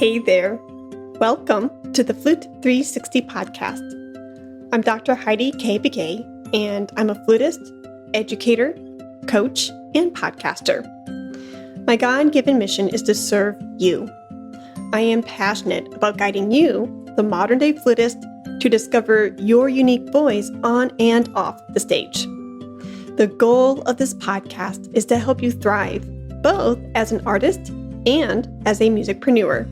Hey there. Welcome to the Flute 360 podcast. I'm Dr. Heidi Kay Begay, and I'm a flutist, educator, coach, and podcaster. My God-given mission is to serve you. I am passionate about guiding you, the modern-day flutist, to discover your unique voice on and off the stage. The goal of this podcast is to help you thrive, both as an artist and as a musicpreneur.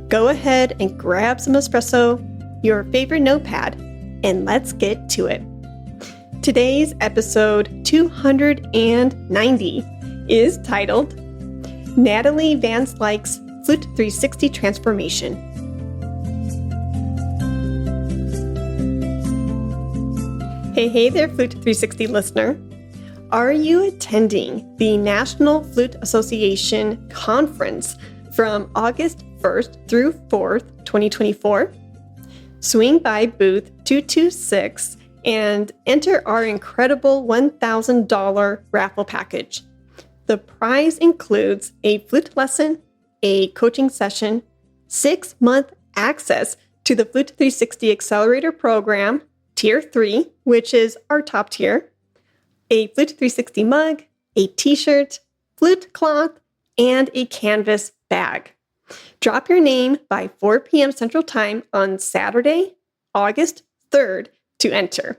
Go ahead and grab some espresso, your favorite notepad, and let's get to it. Today's episode 290 is titled Natalie Van Slyke's Flute 360 Transformation. Hey there, Flute 360 listener. Are you attending the National Flute Association Conference from August 1st through 4th, 2024? Swing by booth 226 and enter our incredible $1,000 raffle package. The prize includes a flute lesson, a coaching session, 6-month access to the Flute 360 Accelerator Program, Tier 3, which is our top tier, a Flute 360 mug, a t-shirt, flute cloth, and a canvas bag. Drop your name by 4 p.m. Central Time on Saturday, August 3rd to enter.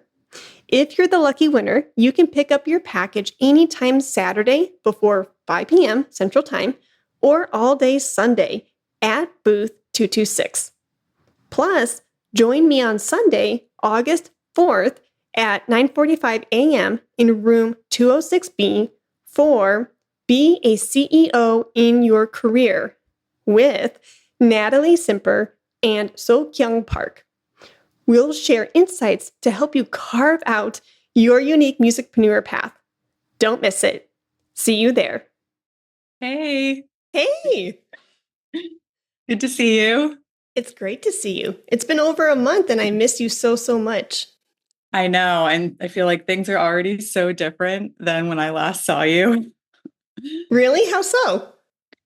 If you're the lucky winner, you can pick up your package anytime Saturday before 5 p.m. Central Time or all day Sunday at booth 226. Plus, join me on Sunday, August 4th at 9:45 a.m. in room 206B for Be a CEO in Your Career with Natalie Simper and So-Kyung Park. We'll share insights to help you carve out your unique musicpreneur path. Don't miss it. See you there. Hey. Hey. Good to see you. It's great to see you. It's been over a month and I miss you so much. I know. And I feel like things are already so different than when I last saw you. Really? How so?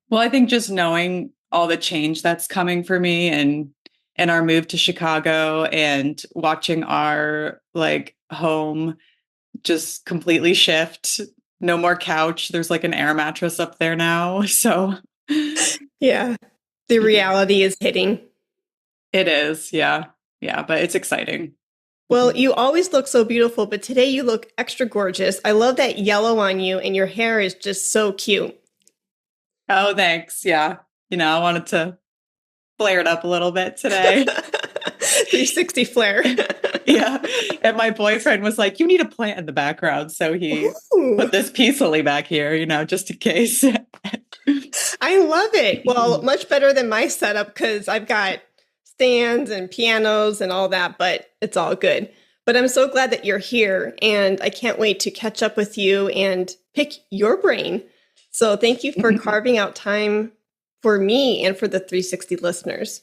Well, I think just knowing all the change that's coming for me and our move to Chicago and watching our home just completely shift. No more couch. There's an air mattress up there now. So yeah, the reality is hitting. It is. Yeah. Yeah. But it's exciting. Well, you always look so beautiful, but today you look extra gorgeous. I love that yellow on you and your hair is just so cute. Oh, thanks. Yeah. I wanted to flare it up a little bit today. 360 flare. Yeah. And my boyfriend was like, you need a plant in the background. So he put this peacefully back here, just in case. I love it. Well, much better than my setup because I've got stands and pianos and all that, but it's all good. But I'm so glad that you're here and I can't wait to catch up with you and pick your brain. So thank you for carving out time for me and for the 360 listeners.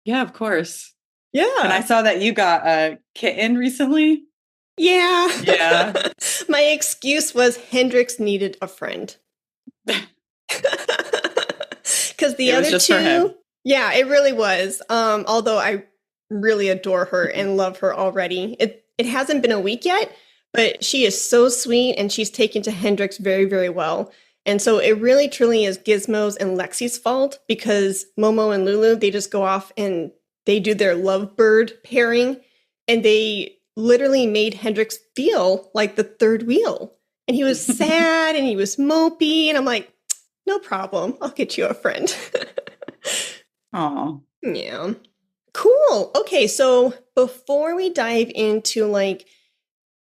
Yeah, of course. Yeah. And I saw that you got a kitten recently. Yeah. Yeah. My excuse was Hendrix needed a friend. Because the other two, yeah, it really was. Although I really adore her and love her already. It hasn't been a week yet, but she is so sweet and she's taken to Hendrix very, very well. And so it really, truly is Gizmo's and Lexi's fault because Momo and Lulu, they just go off and they do their lovebird pairing. And they literally made Hendrix feel like the third wheel. And he was sad and he was mopey. And I'm like, no problem. I'll get you a friend. Oh, yeah. Cool. Okay. So before we dive into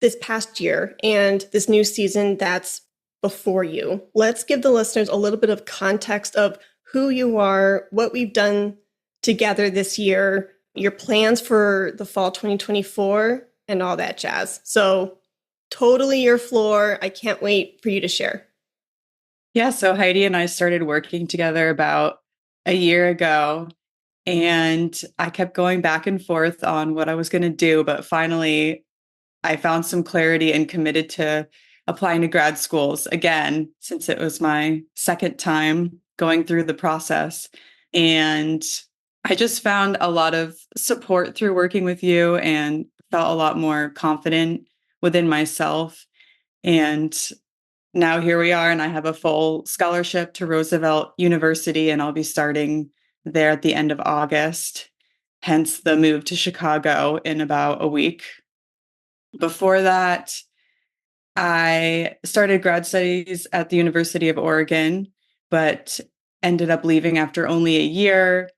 this past year and this new season that's before you, let's give the listeners a little bit of context of who you are, what we've done together this year, your plans for the fall 2024 and all that jazz. So totally your floor. I can't wait for you to share. Yeah. So Heidi and I started working together about a year ago and I kept going back and forth on what I was going to do. But finally, I found some clarity and committed to applying to grad schools again, since it was my second time going through the process. And I just found a lot of support through working with you and felt a lot more confident within myself. And now here we are, and I have a full scholarship to Roosevelt University, and I'll be starting there at the end of August, hence the move to Chicago in about a week. Before that, I started grad studies at the University of Oregon, but ended up leaving after only a year,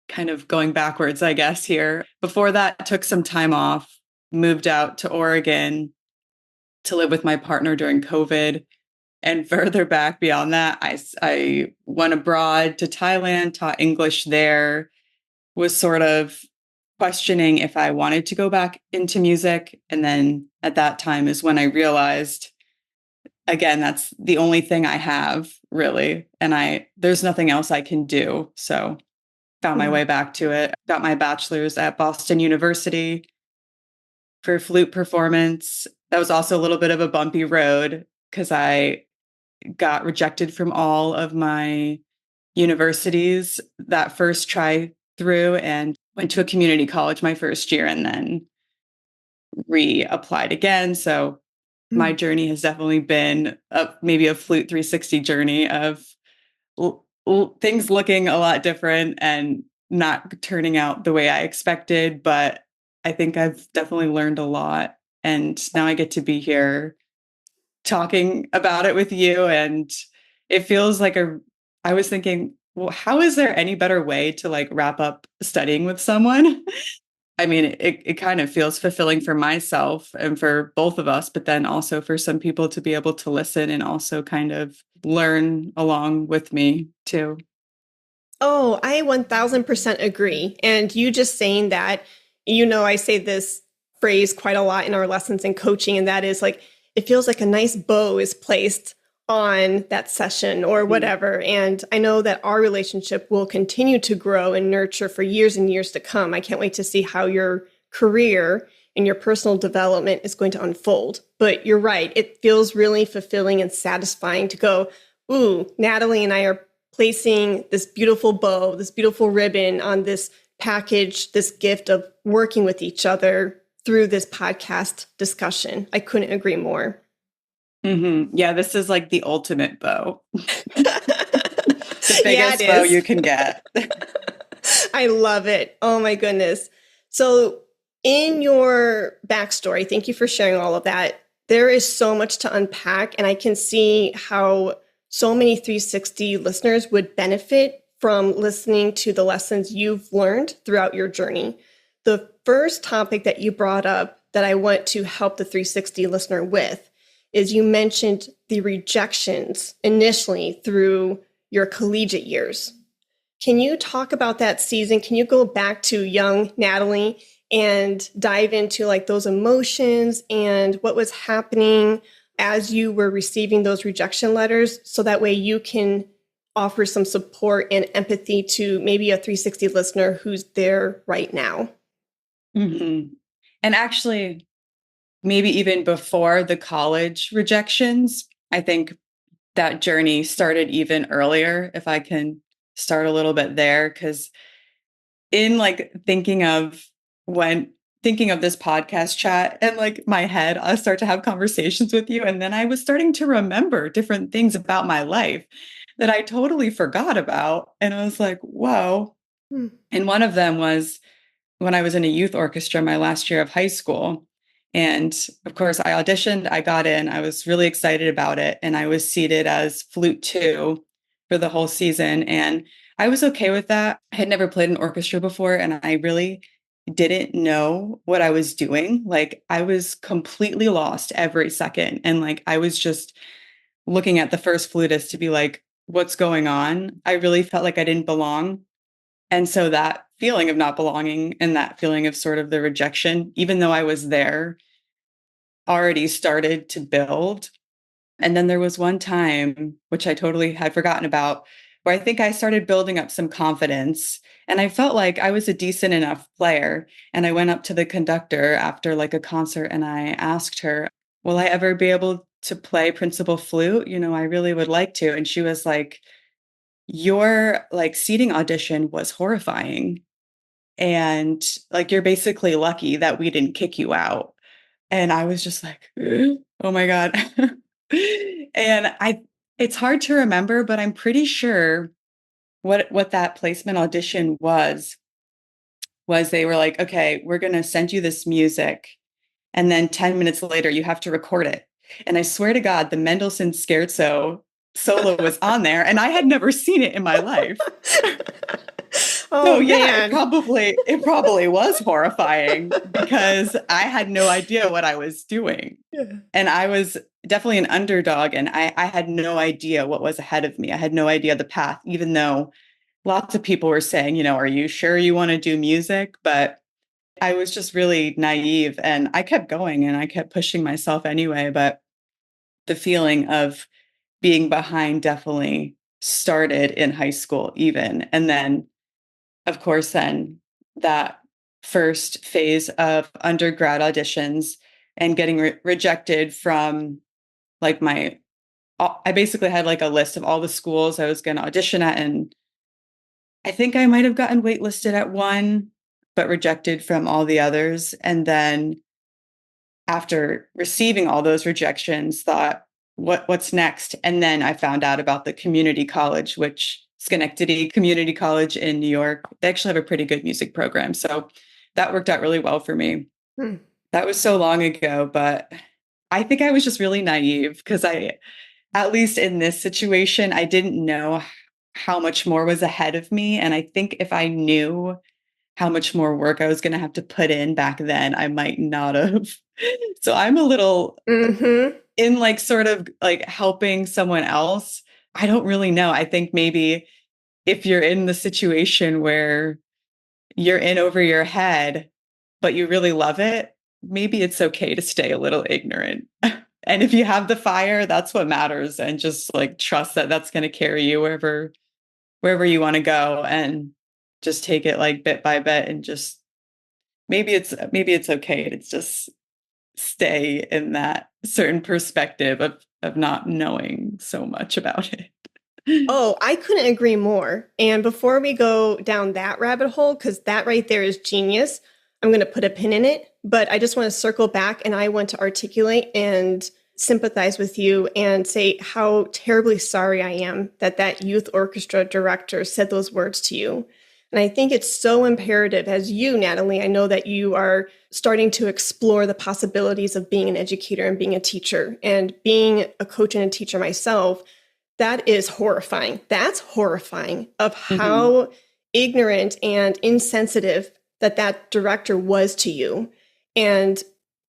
kind of going backwards, I guess, here. Before that, I took some time off, moved out to Oregon to live with my partner during COVID. And further back beyond that, I went abroad to Thailand, taught English there, was sort of questioning if I wanted to go back into music. And then at that time is when I realized, again, that's the only thing I have really. And there's nothing else I can do. So found my way back to it. Got my bachelor's at Boston University for flute performance. That was also a little bit of a bumpy road because I got rejected from all of my universities that first try through and went to a community college my first year and then reapplied again. So my journey has definitely been maybe a Flute 360 journey of things looking a lot different and not turning out the way I expected. But I think I've definitely learned a lot. And now I get to be here talking about it with you. And it feels like I was thinking, well, how is there any better way to like wrap up studying with someone? I mean, it kind of feels fulfilling for myself and for both of us, but then also for some people to be able to listen and also kind of learn along with me too. Oh, I 1000% agree. And you just saying that, I say this phrase quite a lot in our lessons in coaching, and that is like, it feels like a nice bow is placed on that session or whatever. And I know that our relationship will continue to grow and nurture for years and years to come. I can't wait to see how your career and your personal development is going to unfold. But you're right. It feels really fulfilling and satisfying to go, ooh, Natalie and I are placing this beautiful bow, this beautiful ribbon on this package, this gift of working with each other through this podcast discussion. I couldn't agree more. Mm-hmm. Yeah, this is like the ultimate bow. The biggest Yeah, bow you can get. I love it. Oh my goodness. So in your backstory, thank you for sharing all of that. There is so much to unpack, and I can see how so many 360 listeners would benefit from listening to the lessons you've learned throughout your journey. The first topic that you brought up that I want to help the 360 listener with is you mentioned the rejections initially through your collegiate years. Can you talk about that season? Can you go back to young Natalie and dive into like those emotions and what was happening as you were receiving those rejection letters, so that way you can offer some support and empathy to maybe a 360 listener who's there right now? Mm-hmm. And actually, maybe even before the college rejections, I think that journey started even earlier, if I can start a little bit there. Because in like thinking of this podcast chat and like my head, I start to have conversations with you. And then I was starting to remember different things about my life that I totally forgot about. And I was like, whoa. Hmm. And one of them was when I was in a youth orchestra my last year of high school. And of course, I auditioned, I got in, I was really excited about it. And I was seated as flute two for the whole season. And I was okay with that. I had never played an orchestra before, and I really didn't know what I was doing. Like, I was completely lost every second. And like, I was just looking at the first flutist to be like, what's going on? I really felt like I didn't belong. And so that feeling of not belonging and that feeling of sort of the rejection, even though I was there, already started to build. And then there was one time, which I totally had forgotten about, where I think I started building up some confidence. And I felt like I was a decent enough player. And I went up to the conductor after like a concert and I asked her, will I ever be able to play principal flute? You know, I really would like to. And she was like, your like seating audition was horrifying. And like, you're basically lucky that we didn't kick you out. And I was just like, oh my God. And it's hard to remember, but I'm pretty sure what that placement audition was they were like, okay, we're going to send you this music. And then 10 minutes later, you have to record it. And I swear to God, the Mendelssohn Scherzo solo was on there, and I had never seen it in my life. Oh So yeah, man. it probably was horrifying because I had no idea what I was doing. Yeah. And I was definitely an underdog, and I had no idea what was ahead of me. I had no idea the path, even though lots of people were saying, are you sure you want to do music? But I was just really naive, and I kept going and I kept pushing myself anyway. But the feeling of being behind definitely started in high school, even. And then, of course, then that first phase of undergrad auditions and getting rejected from like I basically had like a list of all the schools I was going to audition at. And I think I might have gotten waitlisted at one, but rejected from all the others. And then after receiving all those rejections, thought, what's next? And then I found out about the community college, which Schenectady Community College in New York. They actually have a pretty good music program. So that worked out really well for me. Hmm. That was so long ago, but I think I was just really naive because at least in this situation, I didn't know how much more was ahead of me. And I think if I knew how much more work I was going to have to put in back then, I might not have. So I'm a little in like sort of like helping someone else. I don't really know. I think maybe if you're in the situation where you're in over your head, but you really love it, maybe it's okay to stay a little ignorant. And if you have the fire, that's what matters. And just like trust that that's going to carry you wherever you want to go, and just take it like bit by bit, and just maybe it's okay to just stay in that certain perspective of not knowing so much about it. Oh, I couldn't agree more. And before we go down that rabbit hole, because that right there is genius, I'm going to put a pin in it. But I just want to circle back, and I want to articulate and sympathize with you and say how terribly sorry I am that that youth orchestra director said those words to you. And I think it's so imperative, as you, Natalie, I know that you are starting to explore the possibilities of being an educator and being a teacher, and being a coach and a teacher myself. That is horrifying. That's horrifying of how ignorant and insensitive that director was to you. And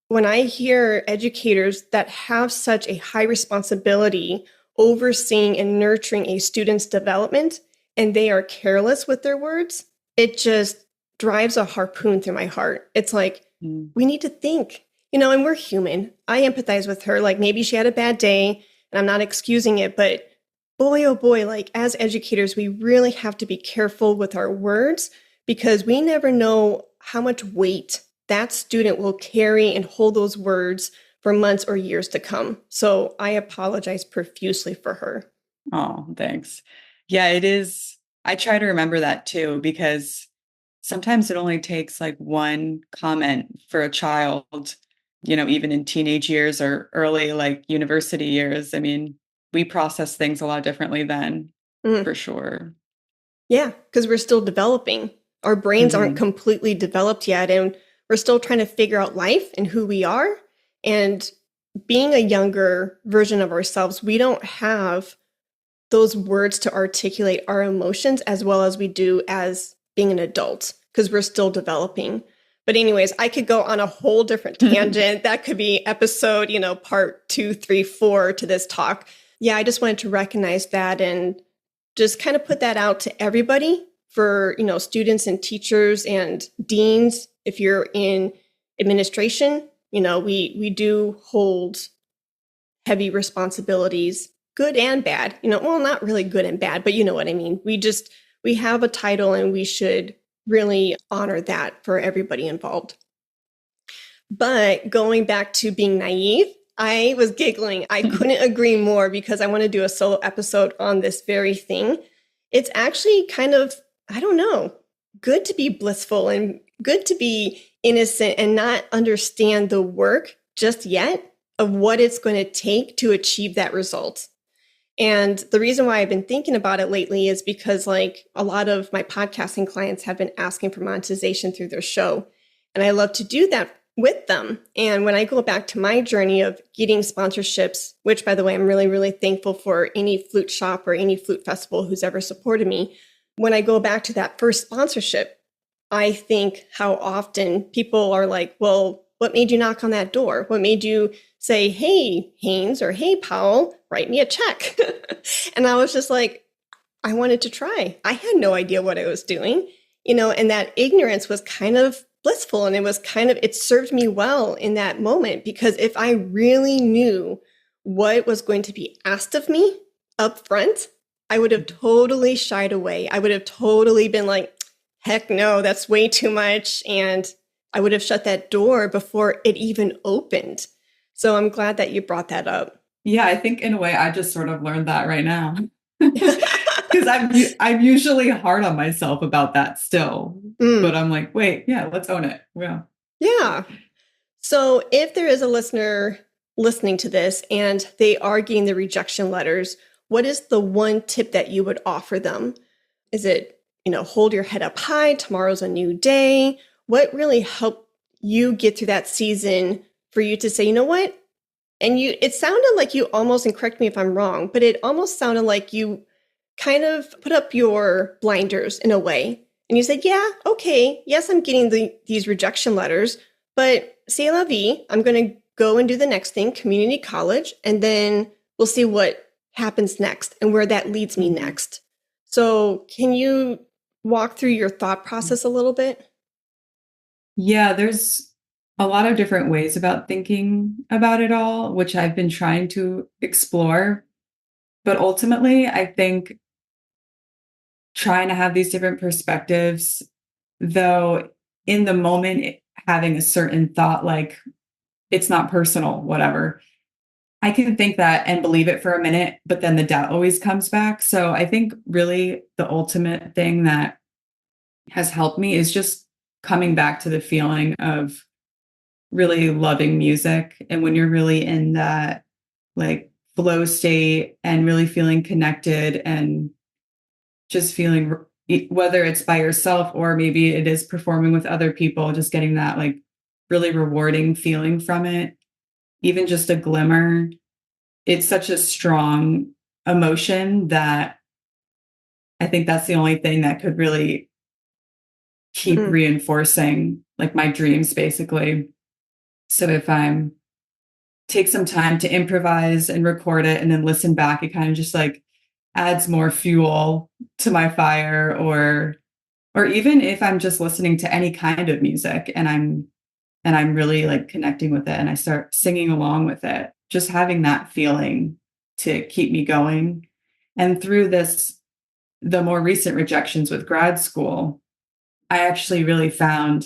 when I hear educators that have such a high responsibility overseeing and nurturing a student's development, and they are careless with their words, it just drives a harpoon through my heart. It's like, we need to think, and we're human. I empathize with her. Like, maybe she had a bad day, and I'm not excusing it, but boy, oh boy, like as educators, we really have to be careful with our words, because we never know how much weight that student will carry and hold those words for months or years to come. So I apologize profusely for her. Oh, thanks. Yeah, it is. I try to remember that too, because sometimes it only takes like one comment for a child, even in teenage years or early like university years. I mean, we process things a lot differently then, for sure. Yeah, because we're still developing. Our brains aren't completely developed yet, and we're still trying to figure out life and who we are. And being a younger version of ourselves, we don't have those words to articulate our emotions as well as we do as being an adult, because we're still developing. But anyways, I could go on a whole different tangent. That could be episode, part 2, 3, 4 to this talk. Yeah, I just wanted to recognize that and just kind of put that out to everybody, for, students and teachers and deans. If you're in administration, we do hold heavy responsibilities, good and bad, well, not really good and bad, but you know what I mean. We have a title, and we should really honor that for everybody involved. But going back to being naive, I was giggling. I couldn't agree more, because I want to do a solo episode on this very thing. it's actually kind of, I don't know, good to be blissful and good to be innocent and not understand the work just yet of what it's going to take to achieve that result. And the reason why I've been thinking about it lately is because like a lot of my podcasting clients have been asking for monetization through their show. And I love to do that with them. And when I go back to my journey of getting sponsorships, which by the way, I'm really, really thankful for any flute shop or any flute festival who's ever supported me. When I go back to that first sponsorship, I think how often people are like, well, what made you knock on that door? What made you say, hey, Haynes, or hey, Powell, write me a check? And I was just like, I wanted to try. I had no idea what I was doing, and that ignorance was kind of blissful. And it served me well in that moment, because if I really knew what was going to be asked of me up front, I would have totally shied away. I would have totally been like, heck no, that's way too much. And I would have shut that door before it even opened. So I'm glad that you brought that up. Yeah, I think in a way I just sort of learned that right now. Because I'm usually hard on myself about that still. But I'm like, wait, yeah, let's own it. Yeah. Yeah. So if there is a listener listening to this and they are getting the rejection letters, what is the one tip that you would offer them? Is it, hold your head up high, tomorrow's a new day? What really helped you get through that season for you to say, you know what? And it sounded like you almost, and correct me if I'm wrong, but it almost sounded like you kind of put up your blinders in a way. And you said, yeah, okay, yes, I'm getting these rejection letters, but c'est la vie, I'm going to go and do the next thing, community college, and then we'll see what happens next and where that leads me next. So can you walk through your thought process a little bit? Yeah, there's a lot of different ways about thinking about it all, which I've been trying to explore. But ultimately, I think trying to have these different perspectives, though in the moment, having a certain thought like it's not personal, whatever, I can think that and believe it for a minute, but then the doubt always comes back. So I think really the ultimate thing that has helped me is just coming back to the feeling of really loving music. And when you're really in that like flow state and really feeling connected and just feeling, whether it's by yourself or maybe it is performing with other people, just getting that like really rewarding feeling from it, even just a glimmer. It's such a strong emotion that I think that's the only thing that could really keep reinforcing like my dreams, basically. So if I'm take some time to improvise and record it and then listen back, it kind of just like adds more fuel to my fire. Or even if I'm just listening to any kind of music and I'm really like connecting with it and I start singing along with it, just having that feeling to keep me going. And through the more recent rejections with grad school, I actually really found,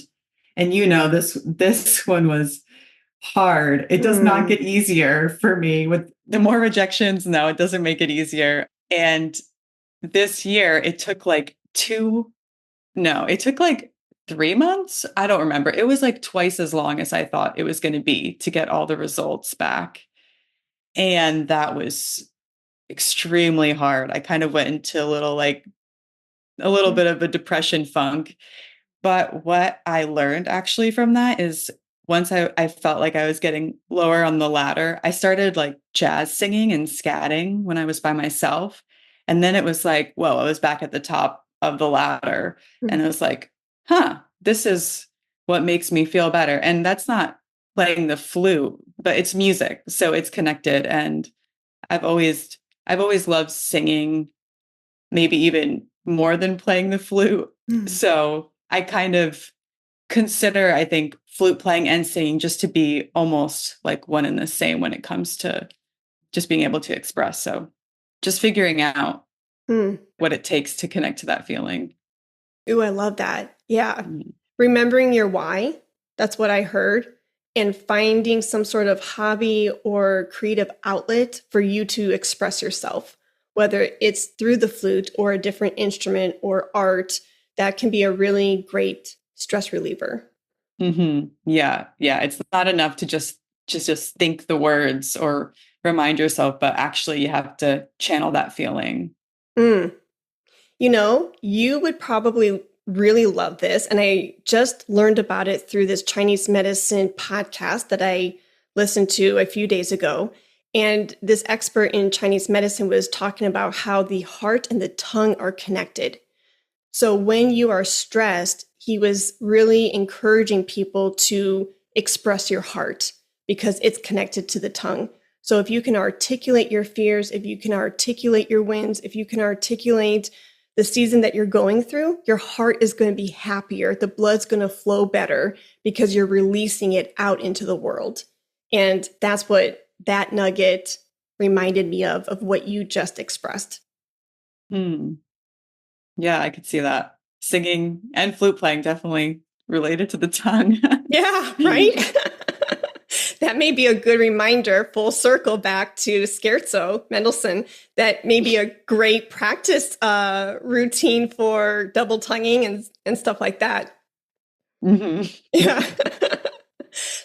and this one was hard. It does not get easier for me with the more rejections. No, it doesn't make it easier. And this year it took like 3 months. I don't remember. It was like twice as long as I thought it was going to be to get all the results back. And that was extremely hard. I kind of went into a little bit of a depression funk. But what I learned actually from that is once I felt like I was getting lower on the ladder, I started like jazz singing and scatting when I was by myself. And then it was like, whoa, I was back at the top of the ladder. And it was like, this is what makes me feel better. And that's not playing the flute, but it's music. So it's connected. And I've always loved singing, maybe even more than playing the flute. So I kind of consider, I think, flute playing and singing just to be almost like one and the same when it comes to just being able to express. So just figuring out what it takes to connect to that feeling. Ooh, I love that. Yeah. Remembering your why, that's what I heard, and finding some sort of hobby or creative outlet for you to express yourself, whether it's through the flute or a different instrument or art, that can be a really great stress reliever. Yeah. Yeah. It's not enough to just think the words or remind yourself, but actually you have to channel that feeling. Mm. You know, you would probably really love this. And I just learned about it through this Chinese medicine podcast that I listened to a few days ago. And this expert in Chinese medicine was talking about how the heart and the tongue are connected. So when you are stressed, he was really encouraging people to express your heart because it's connected to the tongue. So if you can articulate your fears, if you can articulate your wins, if you can articulate the season that you're going through, your heart is going to be happier. The blood's going to flow better because you're releasing it out into the world. And that's what that nugget reminded me of what you just expressed. Hmm. Yeah, I could see that. Singing and flute playing definitely related to the tongue. Yeah, right? That may be a good reminder, full circle back to Scherzo, Mendelssohn, that may be a great practice routine for double tonguing and stuff like that. Yeah.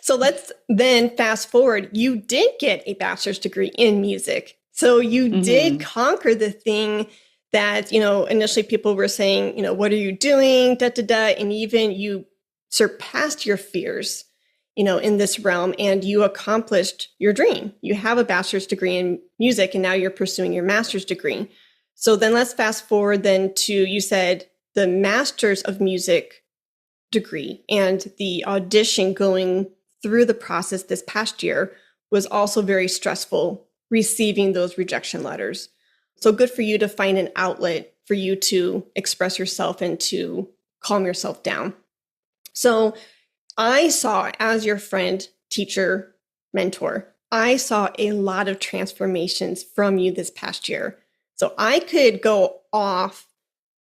So let's then fast forward. You did get a bachelor's degree in music. So you did conquer the thing that, initially people were saying, what are you doing? Da, da, da. And even you surpassed your fears, in this realm, and you accomplished your dream. You have a bachelor's degree in music, and now you're pursuing your master's degree. So then let's fast forward then to, you said, the master's of music degree, and the audition going through the process this past year was also very stressful, receiving those rejection letters. So good for you to find an outlet for you to express yourself and to calm yourself down. So I saw, as your friend, teacher, mentor, I saw a lot of transformations from you this past year. So I could go off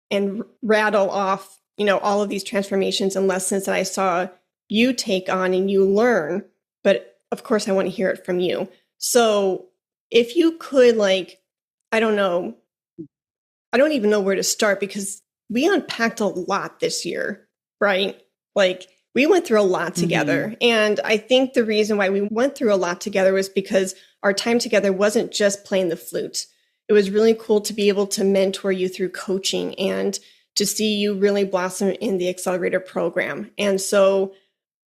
and rattle off, all of these transformations and lessons that I saw you take on and you learn. But of course, I want to hear it from you. So if you could, I don't know, I don't even know where to start because we unpacked a lot this year, right? We went through a lot together. And I think the reason why we went through a lot together was because our time together wasn't just playing the flute. It was really cool to be able to mentor you through coaching and to see you really blossom in the accelerator program. And so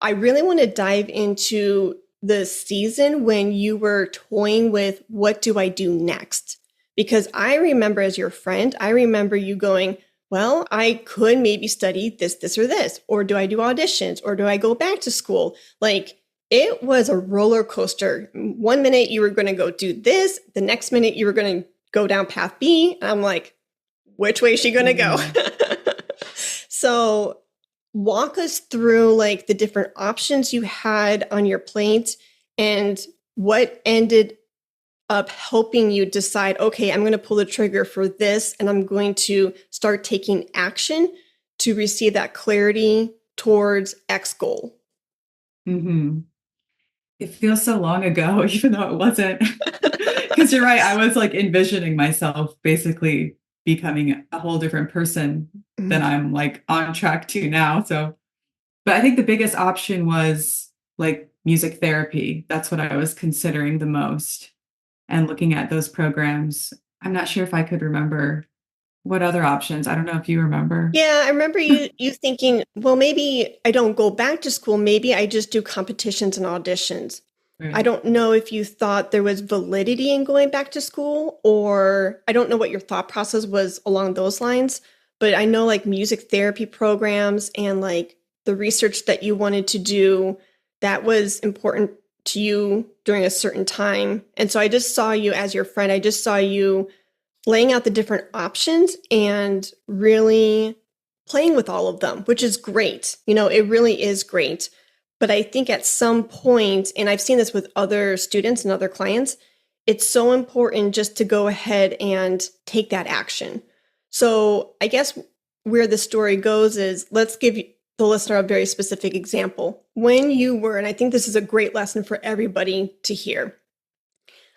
I really want to dive into the season when you were toying with, what do I do next? Because I remember, as your friend, I remember you going, well, I could maybe study this, or this, or do I do auditions, or do I go back to school? It was a roller coaster. 1 minute you were going to go do this, the next minute you were going to go down path B. And I'm like, which way is she going to go? So walk us through the different options you had on your plate and what ended up helping you decide, okay, I'm going to pull the trigger for this and I'm going to start taking action to receive that clarity towards X goal. It feels so long ago, even though it wasn't. Because you're right, I was envisioning myself basically becoming a whole different person than I'm on track to now. So, but I think the biggest option was music therapy. That's what I was considering the most. And looking at those programs, I'm not sure if I could remember what other options. I don't know if you remember. Yeah, I remember you thinking, well, maybe I don't go back to school. Maybe I just do competitions and auditions. Right. I don't know if you thought there was validity in going back to school, or I don't know what your thought process was along those lines. But I know music therapy programs and the research that you wanted to do, that was important to you during a certain time. And so I just saw you as your friend. I just saw you laying out the different options and really playing with all of them, which is great. It really is great. But I think at some point, and I've seen this with other students and other clients, it's so important just to go ahead and take that action. So I guess where the story goes is, let's give the listener a very specific example. When you were, and I think this is a great lesson for everybody to hear.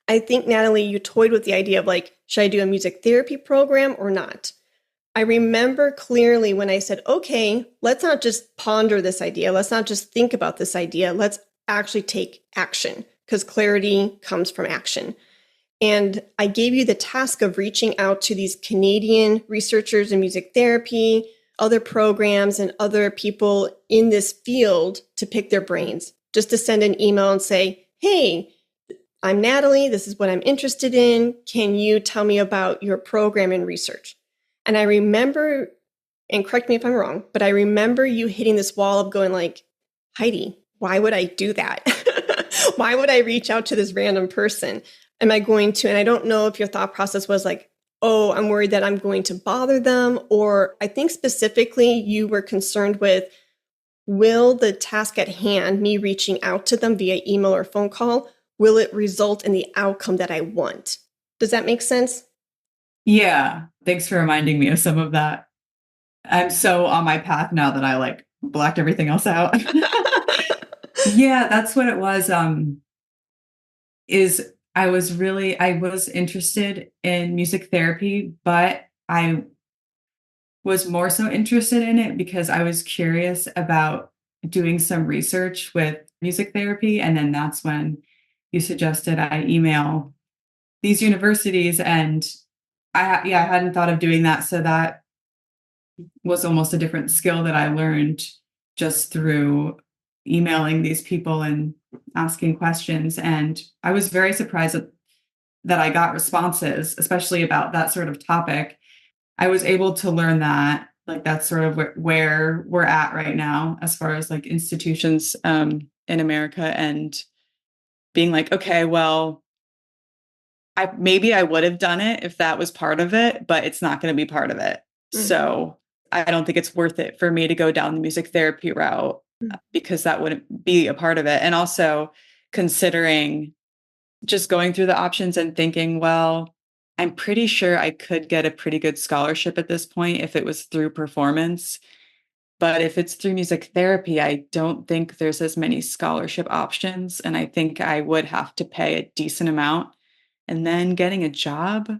I think, Natalie, you toyed with the idea of like, should I do a music therapy program or not? I remember clearly when I said, okay, let's not just ponder this idea. Let's not just think about this idea. Let's actually take action, because clarity comes from action. And I gave you the task of reaching out to these Canadian researchers in music therapy, other programs, and other people in this field to pick their brains, just to send an email and say, hey, I'm Natalie. This is what I'm interested in. Can you tell me about your program and research? And I remember, and correct me if I'm wrong, but I remember you hitting this wall of going like, Heidi, why would I do that? Why would I reach out to this random person? Am I going to, and I don't know if your thought process was like, oh, I'm worried that I'm going to bother them. Or I think specifically you were concerned with, will the task at hand, me reaching out to them via email or phone call, will it result in the outcome that I want? Does that make sense? Yeah. Thanks for reminding me of some of that. I'm so on my path now that I like blacked everything else out. Yeah, that's what it was. I was interested in music therapy, but I was more so interested in it because I was curious about doing some research with music therapy. And then that's when you suggested I email these universities, and I hadn't thought of doing that. So that was almost a different skill that I learned just through emailing these people and asking questions. And I was very surprised that I got responses, especially about that sort of topic. I was able to learn that, like, that's sort of where we're at right now as far as like institutions in America, and being like, okay, well, maybe I would have done it if that was part of it, but it's not going to be part of it. So I don't think it's worth it for me to go down the music therapy route because that wouldn't be a part of it. And also considering just going through the options and thinking, well, I'm pretty sure I could get a pretty good scholarship at this point if it was through performance. But if it's through music therapy, I don't think there's as many scholarship options. And I think I would have to pay a decent amount. And then getting a job,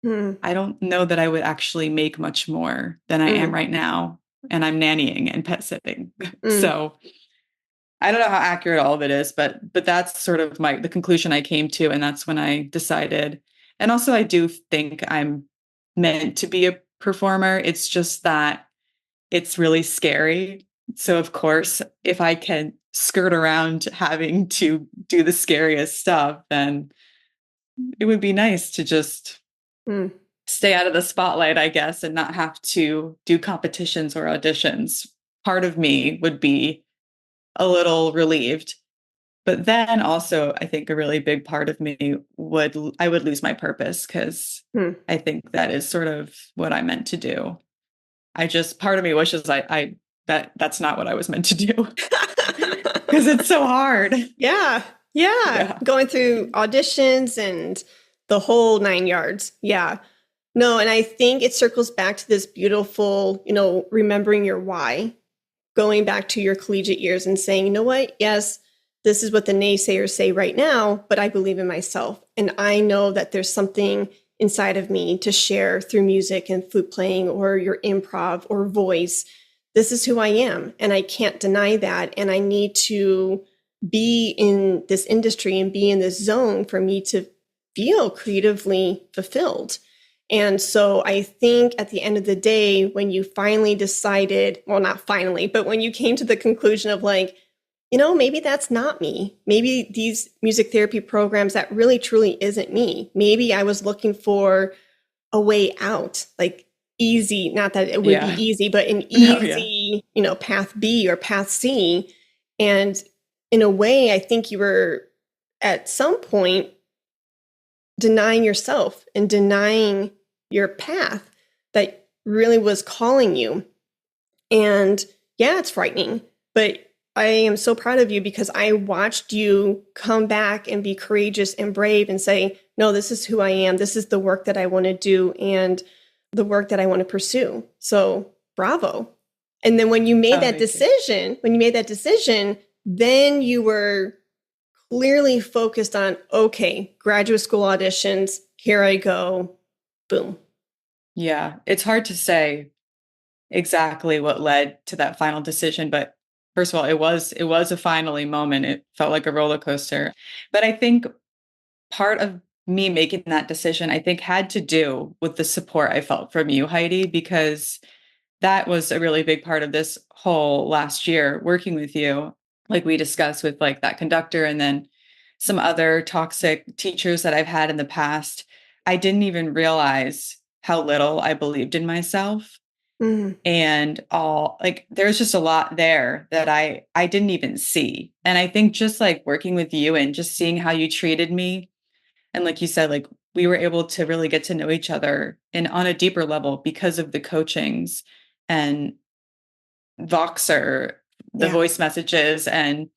I don't know that I would actually make much more than I am right now. And I'm nannying and pet sitting. So I don't know how accurate all of it is, but that's sort of the conclusion I came to. And that's when I decided. And also I do think I'm meant to be a performer. It's just that it's really scary. So of course, if I can skirt around having to do the scariest stuff, then it would be nice to just stay out of the spotlight, I guess, and not have to do competitions or auditions. Part of me would be a little relieved. But then also, I think a really big part of me would lose my purpose, because I think that is sort of what I meant to do. Part of me wishes that's not what I was meant to do, because it's so hard. Yeah. Going through auditions and the whole 9 yards. Yeah. No, and I think it circles back to this beautiful, remembering your why, going back to your collegiate years and saying, you know what? Yes, this is what the naysayers say right now, but I believe in myself. And I know that there's something inside of me to share through music and flute playing or your improv or voice. This is who I am, and I can't deny that. And I need to be in this industry and be in this zone for me to feel creatively fulfilled. And so I think at the end of the day, when you finally decided, well, not finally, but when you came to the conclusion of like, maybe that's not me. Maybe these music therapy programs, that really truly isn't me. Maybe I was looking for a way out, like easy, not that it would be easy, but an easy, path B or path C. And in a way, I think you were at some point denying yourself and denying your path that really was calling you. And yeah, it's frightening, but I am so proud of you because I watched you come back and be courageous and brave and say, no, this is who I am. This is the work that I want to do and the work that I want to pursue. So bravo. And then when you made that decision, then you were clearly focused on, okay, graduate school auditions, here I go, boom. Yeah, it's hard to say exactly what led to that final decision, but first of all, it was a finally moment. It felt like a roller coaster. But I think part of me making that decision, I think, had to do with the support I felt from you, Heidi, because that was a really big part of this whole last year working with you, like we discussed with like that conductor and then some other toxic teachers that I've had in the past. I didn't even realize how little I believed in myself, Mm, and all like there's just a lot there that I didn't even see. And I think just like working with you and just seeing how you treated me, and like you said, like we were able to really get to know each other and on a deeper level because of the coachings and Voxer, the yeah. voice messages, and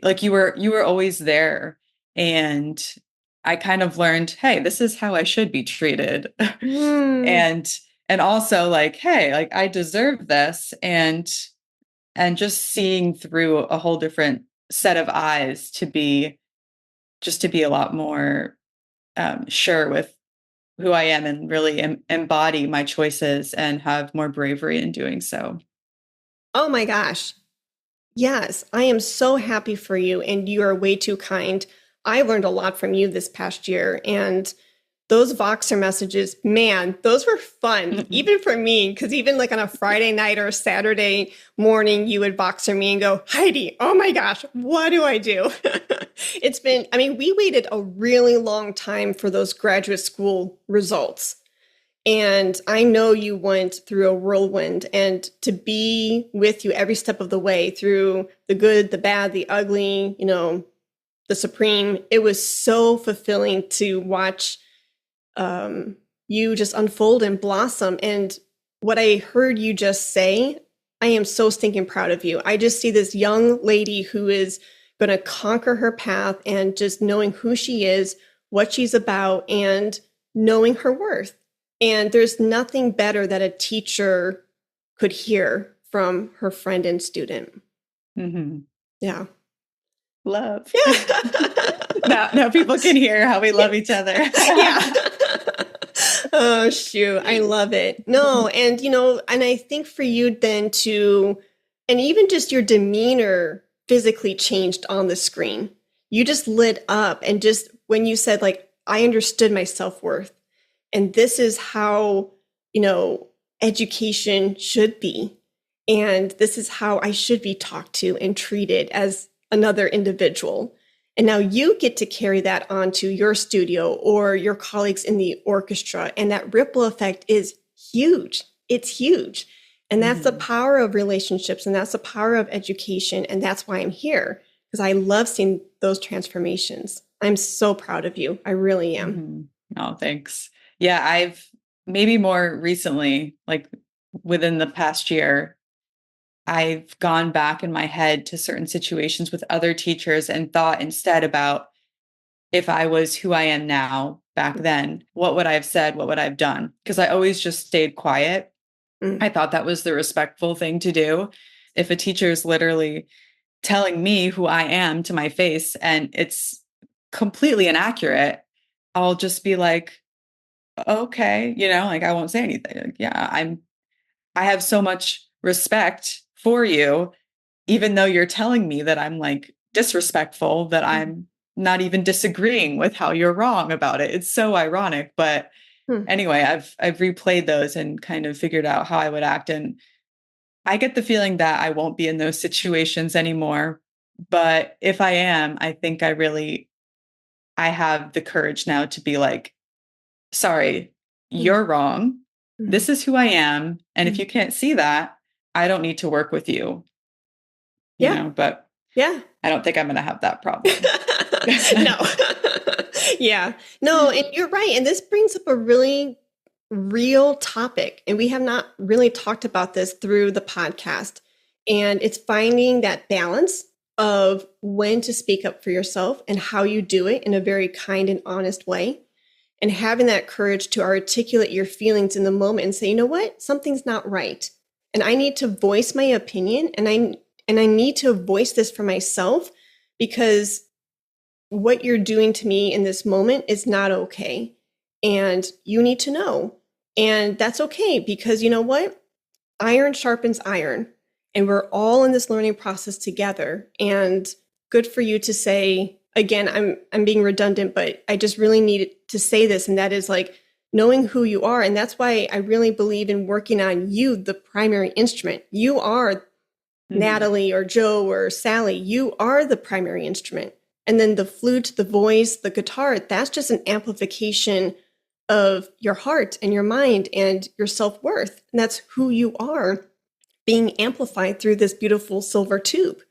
like you were always there. And I kind of learned, hey, this is how I should be treated. Mm, and and also like, hey, like I deserve this. And just seeing through a whole different set of eyes to be a lot more sure with who I am and really embody my choices and have more bravery in doing so. oh my gosh. Yes, I am so happy for you, and you are way too kind. I learned a lot from you this past year, and those Voxer messages, man, those were fun, even for me, because even like on a Friday night or a Saturday morning, you would Voxer me and go, Heidi, oh my gosh, what do I do? It's been, I mean, we waited a really long time for those graduate school results. And I know you went through a whirlwind, and to be with you every step of the way through the good, the bad, the ugly, the supreme, it was so fulfilling to watch you just unfold and blossom. And what I heard you just say, I am so stinking proud of you. I just see this young lady who is going to conquer her path and just knowing who she is, what she's about, and knowing her worth. And there's nothing better that a teacher could hear from her friend and student. Mm-hmm. Yeah. Love. Yeah. Now people can hear how we love each other. Yeah. Oh, shoot. I love it. No, and and I think for you then to, and even just your demeanor physically changed on the screen. You just lit up, and just when you said, like, I understood my self-worth, and this is how, education should be. And this is how I should be talked to and treated as another individual. And now you get to carry that onto your studio or your colleagues in the orchestra. And that ripple effect is huge. It's huge. And that's the Mm-hmm. power of relationships. And that's the power of education. And that's why I'm here, because I love seeing those transformations. I'm so proud of you. I really am. Mm-hmm. Oh, thanks. Yeah, I've maybe more recently, like within the past year, I've gone back in my head to certain situations with other teachers and thought instead about if I was who I am now back then, what would I have said? What would I have done? Because I always just stayed quiet. Mm, I thought that was the respectful thing to do. If a teacher is literally telling me who I am to my face and it's completely inaccurate, I'll just be like, okay, like I won't say anything. Like, yeah, I have so much respect for you, even though you're telling me that I'm like disrespectful, that mm, I'm not even disagreeing with how you're wrong about it. It's so ironic. But mm. anyway, I've replayed those and kind of figured out how I would act. And I get the feeling that I won't be in those situations anymore. But if I am, I think I have the courage now to be like, sorry, Mm, you're wrong. mm, This is who I am. And if mm. you can't see that, I don't need to work with you, Yeah, but yeah. I don't think I'm going to have that problem. No. Yeah. No, and you're right. And this brings up a really real topic. And we have not really talked about this through the podcast. And it's finding that balance of when to speak up for yourself and how you do it in a very kind and honest way. And having that courage to articulate your feelings in the moment and say, you know what, something's not right. And I need to voice my opinion, and I need to voice this for myself, because what you're doing to me in this moment is not okay. And you need to know. And that's okay because you know what? Iron sharpens iron. And we're all in this learning process together. And good for you to say, again, I'm being redundant, but I just really needed to say this. And that is like knowing who you are. And that's why I really believe in working on you, the primary instrument. You are Mhm. Natalie or Joe or Sally, you are the primary instrument. And then the flute, the voice, the guitar, that's just an amplification of your heart and your mind and your self worth. And that's who you are being amplified through this beautiful silver tube.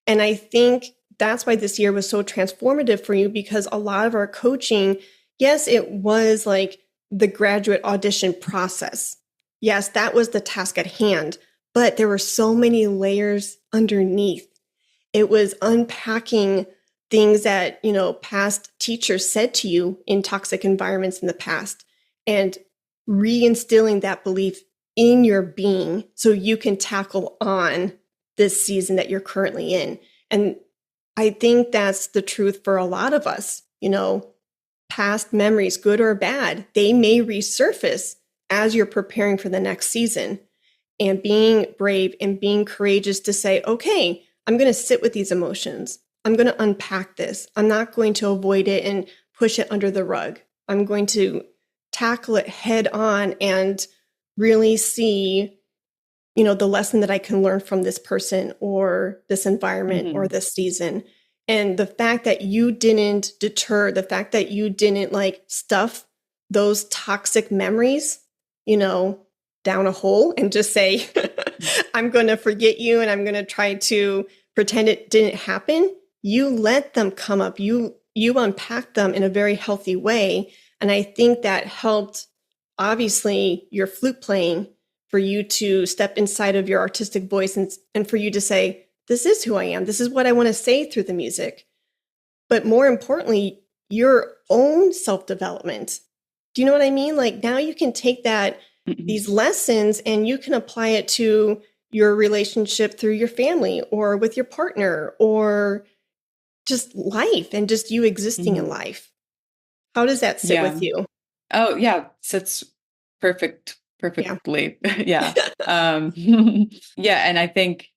And I think that's why this year was so transformative for you because a lot of our coaching, yes, it was like the graduate audition process. Yes, that was the task at hand, but there were so many layers underneath. It was unpacking things that, past teachers said to you in toxic environments in the past and reinstilling that belief in your being so you can tackle on this season that you're currently in. And I think that's the truth for a lot of us. Past memories, good or bad, they may resurface as you're preparing for the next season. And being brave and being courageous to say, okay, I'm going to sit with these emotions. I'm going to unpack this. I'm not going to avoid it and push it under the rug. I'm going to tackle it head on and really see, the lesson that I can learn from this person or this environment or Mhm. this season. And the fact that you didn't deter, the fact that you didn't like stuff those toxic memories, you know, down a hole and just say, I'm going to forget you and I'm going to try to pretend it didn't happen. You let them come up. You unpack them in a very healthy way. And I think that helped obviously your flute playing for you to step inside of your artistic voice and for you to say, this is who I am. This is what I want to say through the music. But more importantly, your own self development. Do you know what I mean? Like now you can take Mhm. these lessons and you can apply it to your relationship through your family or with your partner or just life and just you existing in Mhm. life. How does that sit Yeah. with you? Oh, yeah. Sits Yeah. perfectly. Yeah. Um, yeah. And I think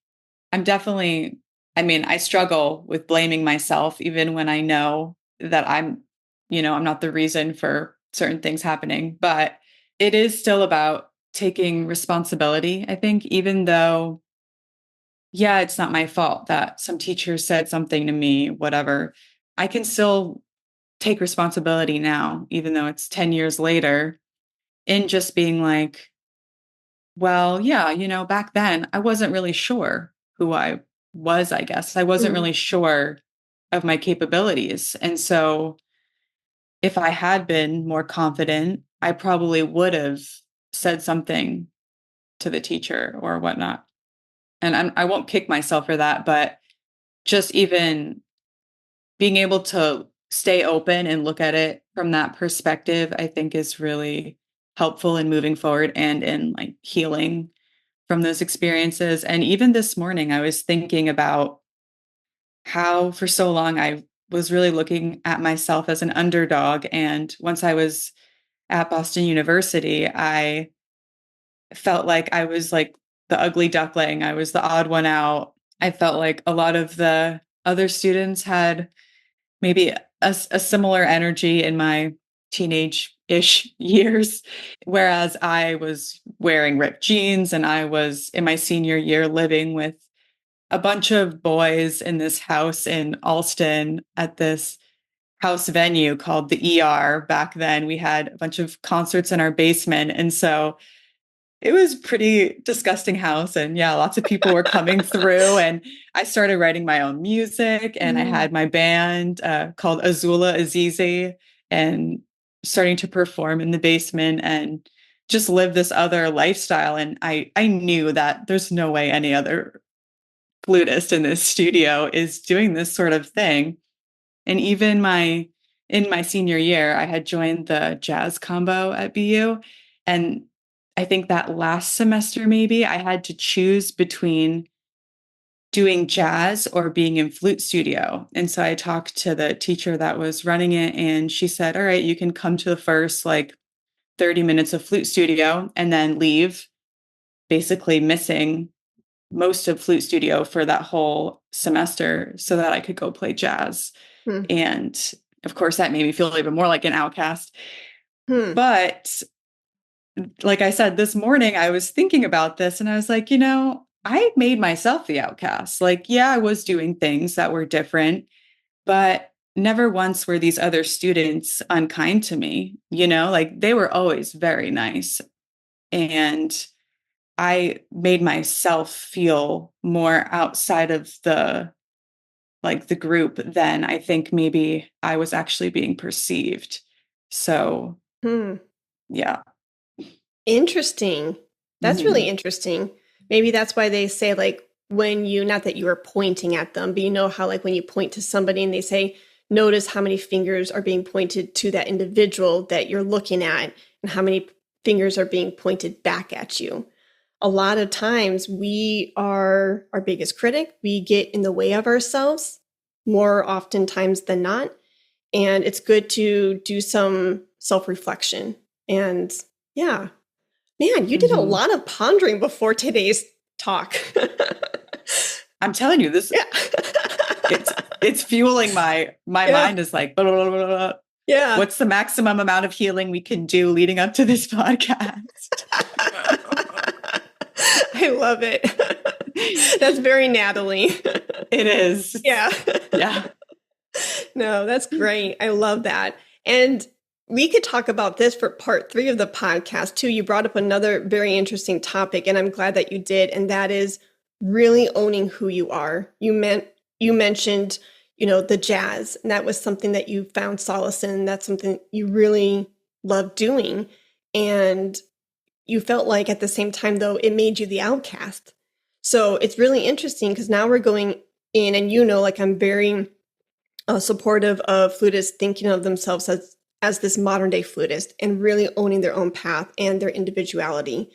I'm definitely, I mean, I struggle with blaming myself even when I know that I'm not the reason for certain things happening, but it is still about taking responsibility, I think, even though, yeah, it's not my fault that some teacher said something to me, whatever. I can still take responsibility now, even though it's 10 years later, in just being like, well, yeah, back then I wasn't really sure who I was, I guess. I wasn't Mm, really sure of my capabilities. And so if I had been more confident, I probably would have said something to the teacher or whatnot. And I won't kick myself for that, but just even being able to stay open and look at it from that perspective, I think is really helpful in moving forward and in like healing from those experiences. And even this morning, I was thinking about how for so long I was really looking at myself as an underdog. And once I was at Boston University, I felt like I was like the ugly duckling. I was the odd one out. I felt like a lot of the other students had maybe a similar energy in my teenage-ish years, whereas I was wearing ripped jeans and I was in my senior year living with a bunch of boys in this house in Alston at this house venue called the ER. Back then, we had a bunch of concerts in our basement. And so it was pretty disgusting house. And yeah, lots of people were coming through. And I started writing my own music. And I mm, had my band called Azula Azizi and starting to perform in the basement and just live this other lifestyle. And I knew that there's no way any other flutist in this studio is doing this sort of thing. And even in my senior year, I had joined the jazz combo at BU. And I think that last semester, maybe I had to choose between doing jazz or being in flute studio. And so I talked to the teacher that was running it, and she said, all right, you can come to the first like 30 minutes of flute studio and then leave, basically missing most of flute studio for that whole semester so that I could go play jazz. Hmm. And of course, that made me feel even more like an outcast. Hmm. But like I said, this morning I was thinking about this and I was like, I made myself the outcast. Like, yeah, I was doing things that were different, but never once were these other students unkind to me, like they were always very nice. And I made myself feel more outside of the group than I think maybe I was actually being perceived. So, Hmm. yeah. Interesting. That's really Mhm. interesting. Maybe that's why they say, like, when you, not that you are pointing at them, but you know how, like, when you point to somebody and they say, notice how many fingers are being pointed to that individual that you're looking at and how many fingers are being pointed back at you. A lot of times we are our biggest critic. We get in the way of ourselves more oftentimes than not. And it's good to do some self-reflection. And yeah, man, you did a Mhm. lot of pondering before today's talk. I'm telling you, Yeah. it's fueling my Yeah. mind is like, blah, blah, blah, blah. Yeah. What's the maximum amount of healing we can do leading up to this podcast? I love it. That's very Natalie. It is. Yeah. Yeah. No, that's great. I love that. And we could talk about this for part 3 of the podcast too. You brought up another very interesting topic, and I'm glad that you did. And that is really owning who you are. You mentioned, the jazz, and that was something that you found solace in. That's something you really love doing. And you felt like at the same time, though, it made you the outcast. So it's really interesting because now we're going in, and like I'm very supportive of flutists thinking of themselves as this modern day flutist and really owning their own path and their individuality.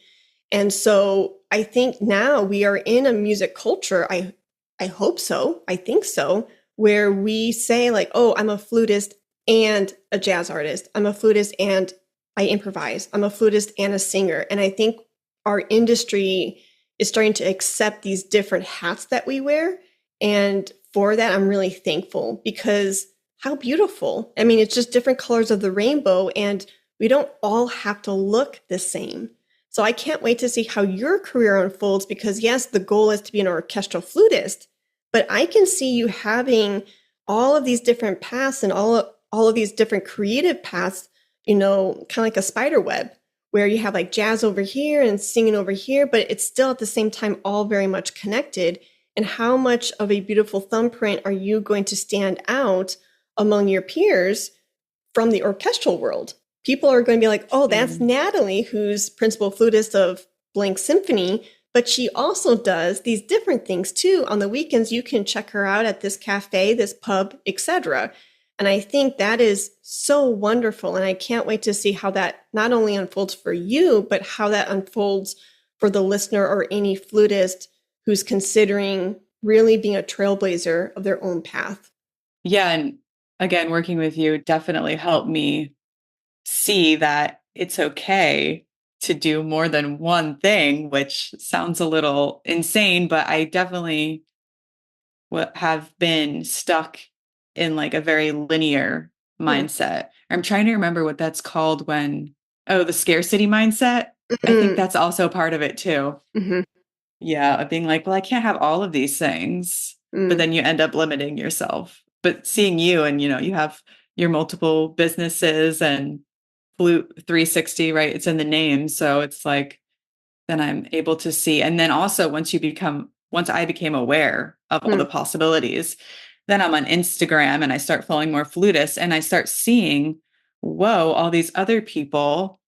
And so I think now we are in a music culture. I hope so. I think so, where we say like, oh, I'm a flutist and a jazz artist. I'm a flutist and I improvise. I'm a flutist and a singer. And I think our industry is starting to accept these different hats that we wear. And for that, I'm really thankful because how beautiful. I mean, it's just different colors of the rainbow, and we don't all have to look the same. So I can't wait to see how your career unfolds because, yes, the goal is to be an orchestral flutist, but I can see you having all of these different paths and all of these different creative paths, kind of like a spider web where you have like jazz over here and singing over here, but it's still at the same time all very much connected. And how much of a beautiful thumbprint are you going to stand out among your peers from the orchestral world? People are going to be like, oh, that's Natalie, who's principal flutist of blank symphony, but she also does these different things too. On the weekends, you can check her out at this cafe, this pub, etc. And I think that is so wonderful. And I can't wait to see how that not only unfolds for you, but how that unfolds for the listener or any flutist who's considering really being a trailblazer of their own path. Yeah. And again, working with you definitely helped me see that it's okay to do more than one thing, which sounds a little insane, but I definitely have been stuck in like a very linear Hmm. mindset. I'm trying to remember what that's called the scarcity mindset. I think Mm-hmm. that's also part of it too. Mm-hmm. Yeah, of being like, well, I can't have all of these things, but Mm. then you end up limiting yourself. But seeing you and, you have your multiple businesses and Flute 360, right? It's in the name. So it's like, then I'm able to see. And then also once I became aware of all the Mm. possibilities, then I'm on Instagram and I start following more flutists and I start seeing, whoa, all these other people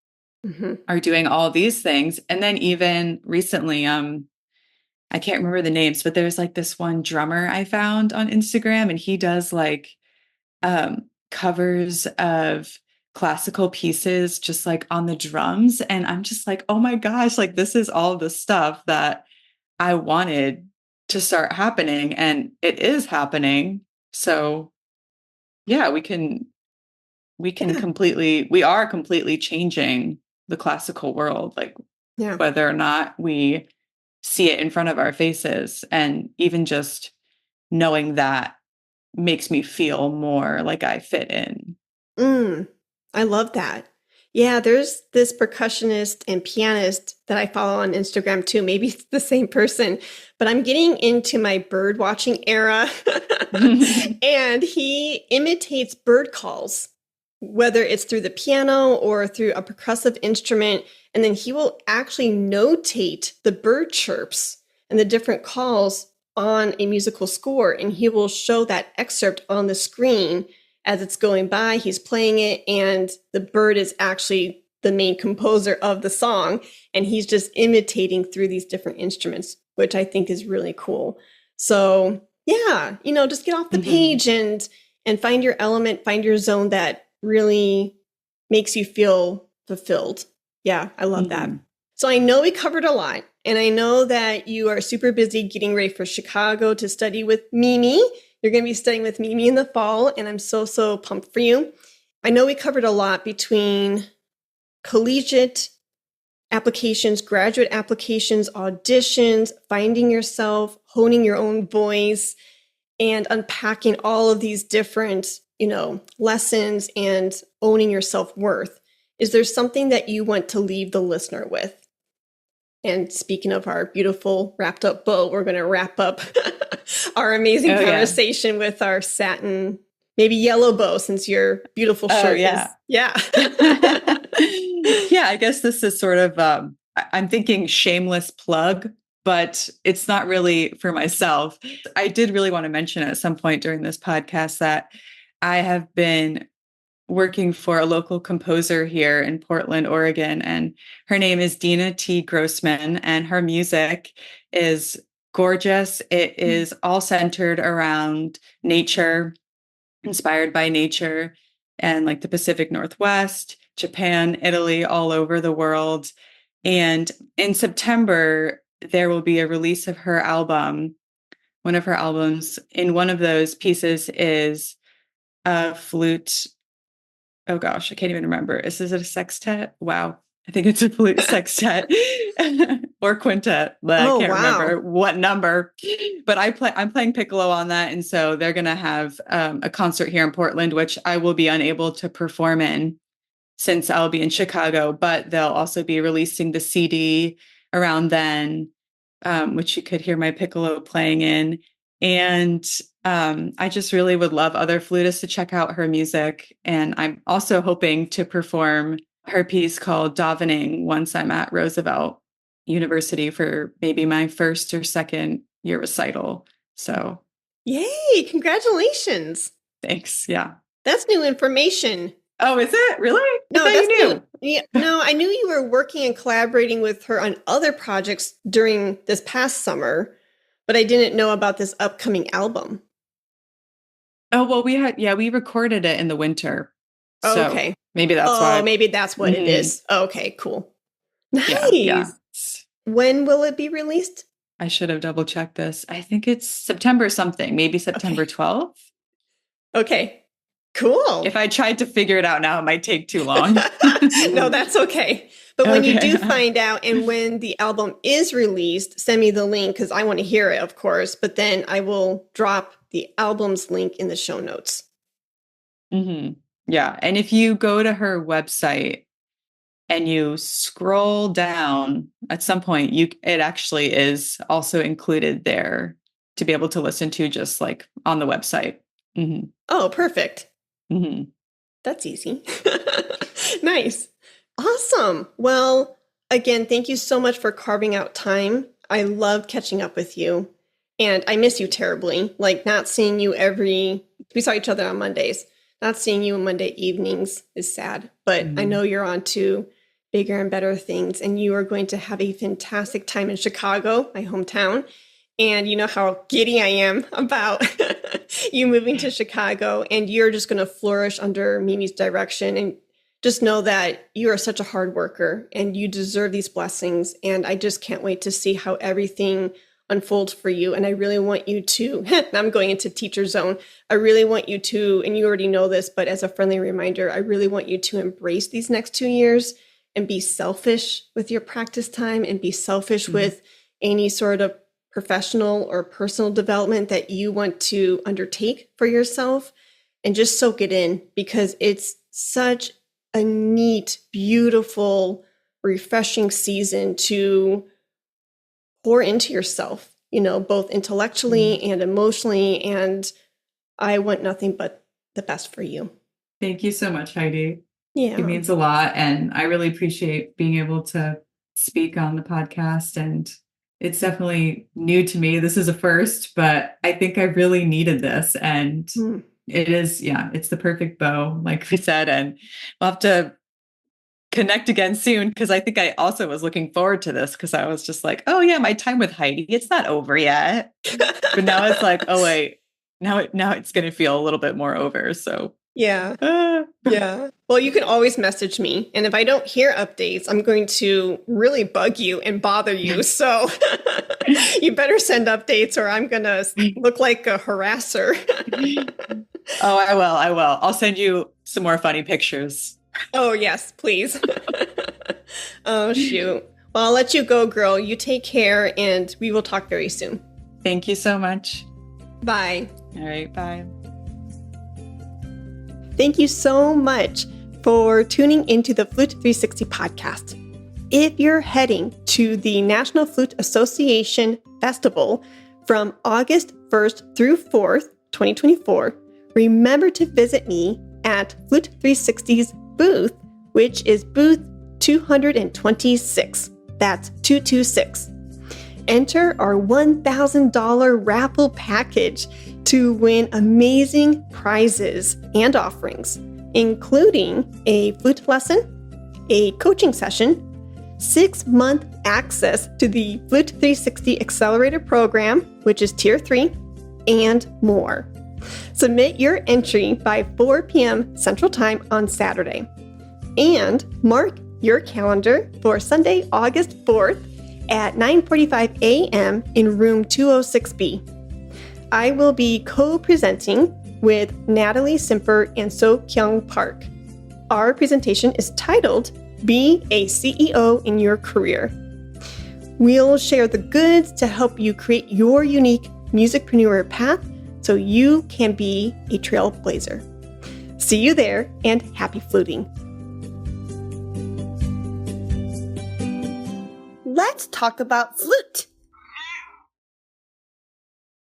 Mm-hmm. are doing all these things. And then even recently, I can't remember the names, but there's like this one drummer I found on Instagram and he does like covers of classical pieces just like on the drums. And I'm just like, oh my gosh, like this is all the stuff that I wanted to start happening, and it is happening. So yeah, we are completely changing the classical world, like Yeah. whether or not we see it in front of our faces. And even just knowing that makes me feel more like I fit in. I love that. Yeah, there's this percussionist and pianist that I follow on Instagram too. Maybe it's the same person, but I'm getting into my bird watching era. And he imitates bird calls, whether it's through the piano or through a percussive instrument. And then he will actually notate the bird chirps and the different calls on a musical score. And he will show that excerpt on the screen as it's going by. He's playing it, and the bird is actually the main composer of the song. And he's just imitating through these different instruments, which I think is really cool. So yeah, just get off the page and find your element, find your zone that really makes you feel fulfilled. Yeah, I love that. So I know we covered a lot, and I know that you are super busy getting ready for Chicago to study with Mimi. You're going to be studying with Mimi in the fall, and I'm so, so pumped for you. I know we covered a lot between collegiate applications, graduate applications, auditions, finding yourself, honing your own voice, and unpacking all of these different, lessons and owning your self-worth. Is there something that you want to leave the listener with? And speaking of our beautiful wrapped up bow, we're going to wrap up our amazing conversation with our satin, maybe yellow bow, since your beautiful shirt is. Yeah. Yeah, I guess this is sort of, I'm thinking shameless plug, but it's not really for myself. I did really want to mention at some point during this podcast that I have been working for a local composer here in Portland, Oregon, and her name is Dina T. Grossman, and her music is gorgeous. It is all centered around nature, inspired by nature, and like the Pacific Northwest, Japan, Italy, all over the world. And in September, there will be a release of her album, one of her albums. In one of those pieces is a flute. Oh gosh, I can't even remember. Is it a sextet? Wow. I think it's a flute sextet or quintet, but I can't remember what number. But I'm playing piccolo on that. And so they're going to have a concert here in Portland, which I will be unable to perform in since I'll be in Chicago, but they'll also be releasing the CD around then, which you could hear my piccolo playing in. And I just really would love other flutists to check out her music. And I'm also hoping to perform her piece called Davening once I'm at Roosevelt University for maybe my first or second year recital. So yay, congratulations. Thanks. Yeah. That's new information. Oh, is it? Really? No, that's new. Yeah, no, I knew you were working and collaborating with her on other projects during this past summer, but I didn't know about this upcoming album. Oh, well, we recorded it in the winter. So okay. Maybe that's why. Oh, maybe that's what it is. Okay, cool. Nice. Yeah. When will it be released? I should have double checked this. I think it's September something, maybe September 12th. Okay, cool. If I tried to figure it out now, it might take too long. No, that's okay. But when you do find out and when the album is released, send me the link because I want to hear it, of course. But then I will drop the album's link in the show notes. Yeah. And if you go to her website and you scroll down at some point, it actually is also included there to be able to listen to just like on the website. Oh, perfect. That's easy. Nice. Awesome. Well, again, thank you so much for carving out time. I love catching up with you. And I miss you terribly. Like not seeing you we saw each other on Mondays. Not seeing you on Monday evenings is sad. But I know you're on to bigger and better things. And you are going to have a fantastic time in Chicago, my hometown. And you know how giddy I am about you moving to Chicago. And you're just going to flourish under Mimi's direction. And just know that you are such a hard worker and you deserve these blessings. And I just can't wait to see how everything unfolds for you. And I really want you to, I'm going into teacher zone. I really want you to, and you already know this, but as a friendly reminder, I really want you to embrace these next 2 years and be selfish with your practice time and be selfish with any sort of professional or personal development that you want to undertake for yourself, and just soak it in, because it's such a neat, beautiful, refreshing season to pour into yourself, both intellectually and emotionally. And I want nothing but the best for you. Thank you so much, Heidi. Yeah. It means a lot. And I really appreciate being able to speak on the podcast. And it's definitely new to me. This is a first, but I think I really needed this. And it is, it's the perfect bow, like we said. And we'll have to connect again soon, because I think I also was looking forward to this, because I was just like, oh yeah, my time with Heidi, it's not over yet. But now it's like, oh wait, now it's going to feel a little bit more over. So yeah. Yeah. Well, you can always message me. And if I don't hear updates, I'm going to really bug you and bother you. So you better send updates or I'm going to look like a harasser. Oh, I will. I'll send you some more funny pictures. Oh, yes, please. Oh, shoot. Well, I'll let you go, girl. You take care and we will talk very soon. Thank you so much. Bye. All right. Bye. Thank you so much for tuning into the Flute 360 podcast. If you're heading to the National Flute Association Festival from August 1st through 4th, 2024, remember to visit me at Flute 360's booth, which is booth 226. That's 226. Enter our $1,000 raffle package to win amazing prizes and offerings, including a flute lesson, a coaching session, 6-month access to the Flute 360 Accelerator Program, which is Tier 3, and more. Submit your entry by 4 p.m. Central Time on Saturday. And mark your calendar for Sunday, August 4th at 9:45 a.m. in room 206B. I will be co-presenting with Natalie Simper and So Kyung Park. Our presentation is titled, Be a CEO in Your Career. We'll share the goods to help you create your unique musicpreneur path so you can be a trailblazer. See you there, and happy fluting. Let's talk about flute.